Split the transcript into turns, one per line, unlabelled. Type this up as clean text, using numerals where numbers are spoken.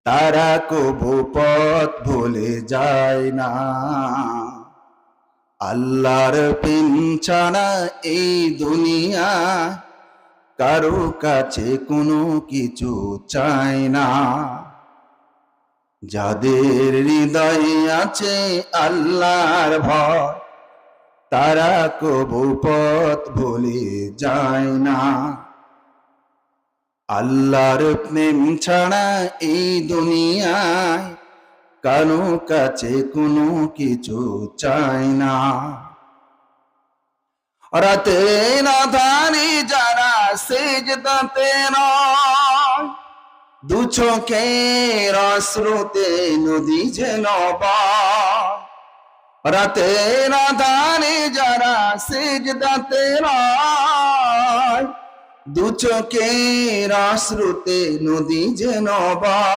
তারা কবু পথ ভুলে যায় না। আল্লাহর প্রেম ছাড়া এই দুনিয়া কারো কাছে কোনো কিছু চায় না। যাদের হৃদয়ে আছে আল্লাহর ভয়, তারা কবু পথ ভুলে যায় না। আল্লাহর প্রেম ছাড়া এই দুনিয়ায় কারো কাছে কোনো কিছু চায় না। রাতে আঁধারে যারা সিজদাতে নয়, দু চোখের অশ্রুতে নদী যেন বয়। রাতে আঁধারে যারা সিজদাতে নয়, দু চোখের অশ্রুতে নদী যেন বয়।